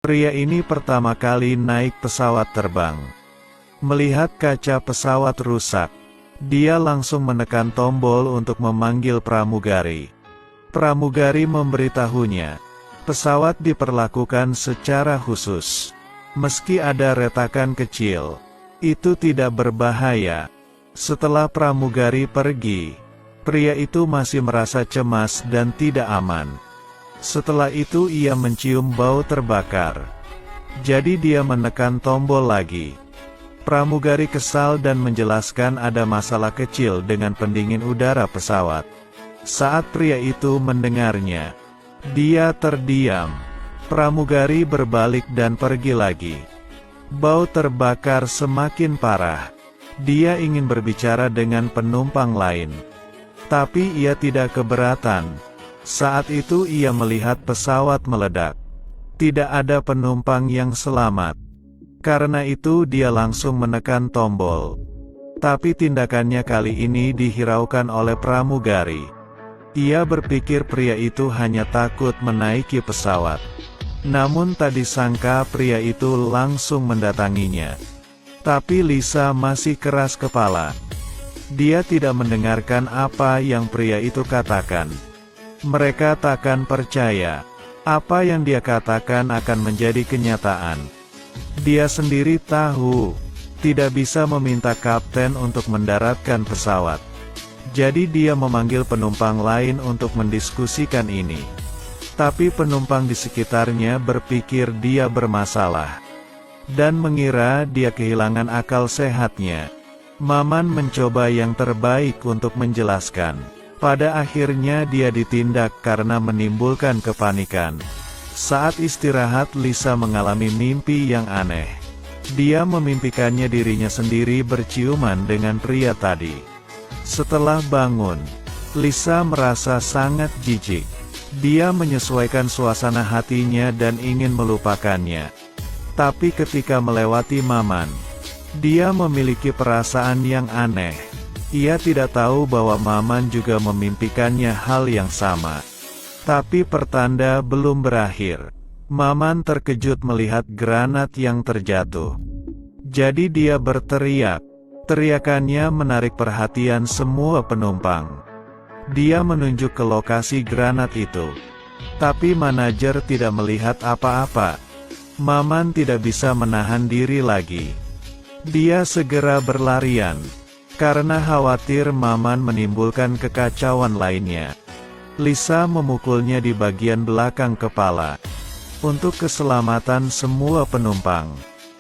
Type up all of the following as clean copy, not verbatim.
Pria ini pertama kali naik pesawat terbang. Melihat kaca pesawat rusak, dia langsung menekan tombol untuk memanggil pramugari. Pramugari memberitahunya, pesawat diperlakukan secara khusus. Meski ada retakan kecil, itu tidak berbahaya. Setelah pramugari pergi, pria itu masih merasa cemas dan tidak aman. Setelah itu ia mencium bau terbakar. Jadi dia menekan tombol lagi. Pramugari kesal dan menjelaskan ada masalah kecil dengan pendingin udara pesawat. Saat pria itu mendengarnya, dia terdiam. Pramugari berbalik dan pergi lagi. Bau terbakar semakin parah. Dia ingin berbicara dengan penumpang lain, tapi ia tidak keberatan. Saat itu ia melihat pesawat meledak. Tidak ada penumpang yang selamat. Karena itu dia langsung menekan tombol. Tapi tindakannya kali ini dihiraukan oleh pramugari. Ia berpikir pria itu hanya takut menaiki pesawat. Namun tak disangka pria itu langsung mendatanginya. Tapi Lisa masih keras kepala. Dia tidak mendengarkan apa yang pria itu katakan. Mereka takkan percaya. Apa yang dia katakan akan menjadi kenyataan. Dia sendiri tahu, tidak bisa meminta kapten untuk mendaratkan pesawat. Jadi dia memanggil penumpang lain untuk mendiskusikan ini. Tapi penumpang di sekitarnya berpikir dia bermasalah. Dan mengira dia kehilangan akal sehatnya. Maman mencoba yang terbaik untuk menjelaskan. Pada akhirnya dia ditindak karena menimbulkan kepanikan. Saat istirahat Lisa mengalami mimpi yang aneh. Dia memimpikannya dirinya sendiri berciuman dengan pria tadi. Setelah bangun, Lisa merasa sangat jijik. Dia menyesuaikan suasana hatinya dan ingin melupakannya. Tapi ketika melewati Maman, dia memiliki perasaan yang aneh. Ia tidak tahu bahwa Maman juga memimpikannya hal yang sama. Tapi pertanda belum berakhir. Maman terkejut melihat granat yang terjatuh. Jadi dia berteriak. Teriakannya menarik perhatian semua penumpang. Dia menunjuk ke lokasi granat itu. Tapi manajer tidak melihat apa-apa. Maman tidak bisa menahan diri lagi. Dia segera berlarian. Karena khawatir Maman menimbulkan kekacauan lainnya. Lisa memukulnya di bagian belakang kepala. Untuk keselamatan semua penumpang,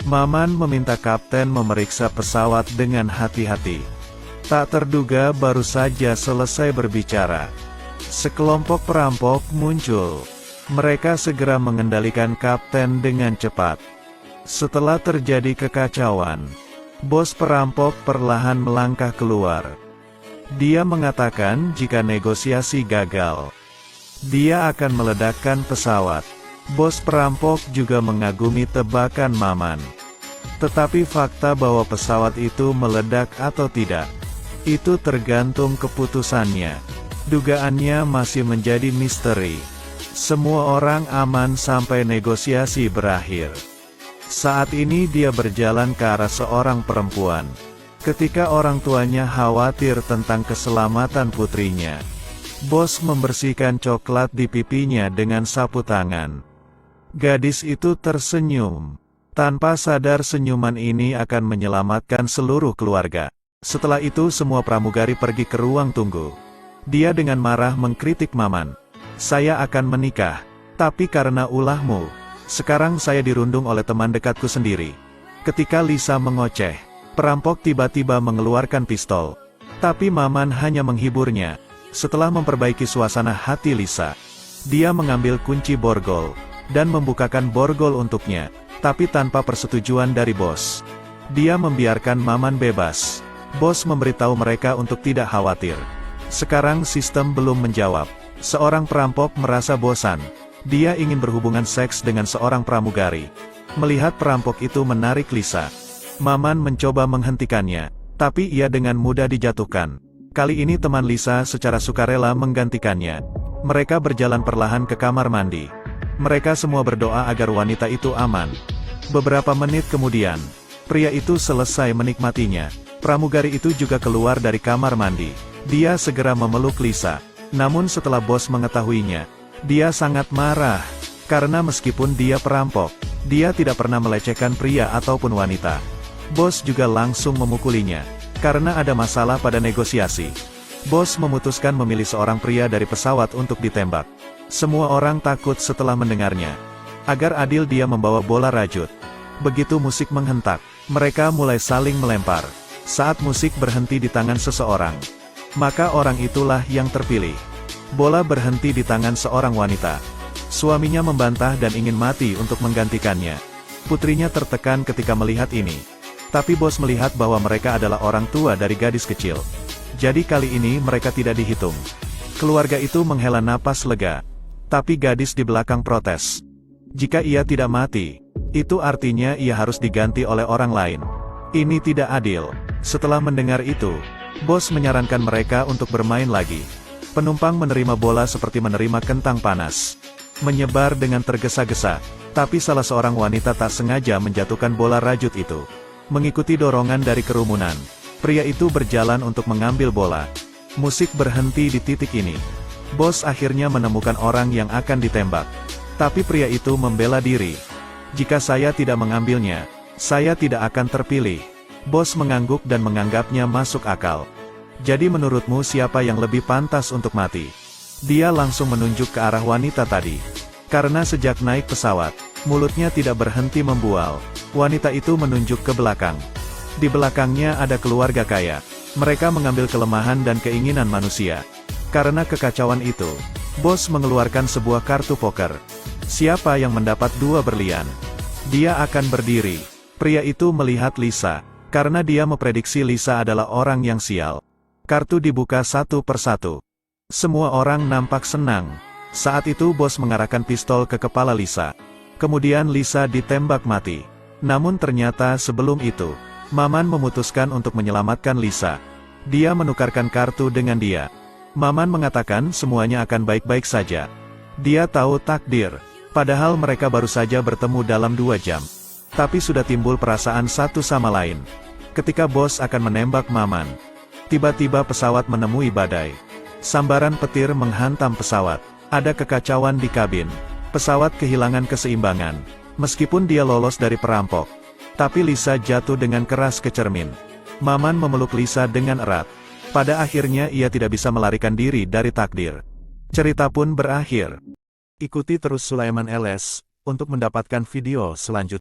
Maman meminta kapten memeriksa pesawat dengan hati-hati. Tak terduga baru saja selesai berbicara, sekelompok perampok muncul. Mereka segera mengendalikan kapten dengan cepat. Setelah terjadi kekacauan, bos perampok perlahan melangkah keluar. Dia mengatakan jika negosiasi gagal, dia akan meledakkan pesawat. Bos perampok juga mengagumi tebakan Maman. Tetapi fakta bahwa pesawat itu meledak atau tidak, itu tergantung keputusannya. Dugaannya masih menjadi misteri. Semua orang aman sampai negosiasi berakhir. Saat ini dia berjalan ke arah seorang perempuan. Ketika orang tuanya khawatir tentang keselamatan putrinya, bos membersihkan coklat di pipinya dengan sapu tangan. Gadis itu tersenyum. Tanpa sadar senyuman ini akan menyelamatkan seluruh keluarga. Setelah itu semua pramugari pergi ke ruang tunggu. Dia dengan marah mengkritik Maman. Saya akan menikah, tapi karena ulahmu, sekarang saya dirundung oleh teman dekatku sendiri. Ketika Lisa mengoceh, perampok tiba-tiba mengeluarkan pistol. Tapi Maman hanya menghiburnya. Setelah memperbaiki suasana hati Lisa, dia mengambil kunci borgol, dan membukakan borgol untuknya, tapi tanpa persetujuan dari bos. Dia membiarkan Maman bebas. Bos memberitahu mereka untuk tidak khawatir. Sekarang sistem belum menjawab. Seorang perampok merasa bosan. Dia ingin berhubungan seks dengan seorang pramugari. Melihat perampok itu menarik Lisa, Maman mencoba menghentikannya, tapi ia dengan mudah dijatuhkan. Kali ini teman Lisa secara sukarela menggantikannya. Mereka berjalan perlahan ke kamar mandi. Mereka semua berdoa agar wanita itu aman. Beberapa menit kemudian, pria itu selesai menikmatinya. Pramugari itu juga keluar dari kamar mandi. Dia segera memeluk Lisa. Namun setelah bos mengetahuinya, dia sangat marah. Karena meskipun dia perampok, dia tidak pernah melecehkan pria ataupun wanita. Bos juga langsung memukulinya. Karena ada masalah pada negosiasi. Bos memutuskan memilih seorang pria dari pesawat untuk ditembak. Semua orang takut setelah mendengarnya. Agar adil dia membawa bola rajut. Begitu musik menghentak, mereka mulai saling melempar. Saat musik berhenti di tangan seseorang, maka orang itulah yang terpilih. Bola berhenti di tangan seorang wanita. Suaminya membantah dan ingin mati untuk menggantikannya. Putrinya tertekan ketika melihat ini. Tapi bos melihat bahwa mereka adalah orang tua dari gadis kecil. Jadi kali ini mereka tidak dihitung. Keluarga itu menghela napas lega. Tapi gadis di belakang protes. Jika ia tidak mati, itu artinya ia harus diganti oleh orang lain. Ini tidak adil. Setelah mendengar itu, bos menyarankan mereka untuk bermain lagi. Penumpang menerima bola seperti menerima kentang panas. Menyebar dengan tergesa-gesa, tapi salah seorang wanita tak sengaja menjatuhkan bola rajut itu. Mengikuti dorongan dari kerumunan, pria itu berjalan untuk mengambil bola. Musik berhenti di titik ini. Bos akhirnya menemukan orang yang akan ditembak. Tapi pria itu membela diri. Jika saya tidak mengambilnya, saya tidak akan terpilih. Bos mengangguk dan menganggapnya masuk akal. Jadi menurutmu siapa yang lebih pantas untuk mati? Dia langsung menunjuk ke arah wanita tadi. Karena sejak naik pesawat, mulutnya tidak berhenti membual. Wanita itu menunjuk ke belakang. Di belakangnya ada keluarga kaya. Mereka mengambil kelemahan dan keinginan manusia. Karena kekacauan itu, bos mengeluarkan sebuah kartu poker. Siapa yang mendapat 2 berlian? Dia akan berdiri. Pria itu melihat Lisa. Karena dia memprediksi Lisa adalah orang yang sial. Kartu dibuka satu persatu. Semua orang nampak senang. Saat itu bos mengarahkan pistol ke kepala Lisa. Kemudian Lisa ditembak mati. Namun ternyata sebelum itu, Maman memutuskan untuk menyelamatkan Lisa. Dia menukarkan kartu dengan dia. Maman mengatakan semuanya akan baik-baik saja. Dia tahu takdir. Padahal mereka baru saja bertemu dalam 2 jam. Tapi sudah timbul perasaan satu sama lain. Ketika bos akan menembak Maman, tiba-tiba pesawat menemui badai. Sambaran petir menghantam pesawat. Ada kekacauan di kabin. Pesawat kehilangan keseimbangan. Meskipun dia lolos dari perampok, tapi Lisa jatuh dengan keras ke cermin. Maman memeluk Lisa dengan erat. Pada akhirnya ia tidak bisa melarikan diri dari takdir. Cerita pun berakhir. Ikuti terus Sulaiman LS untuk mendapatkan video selanjutnya.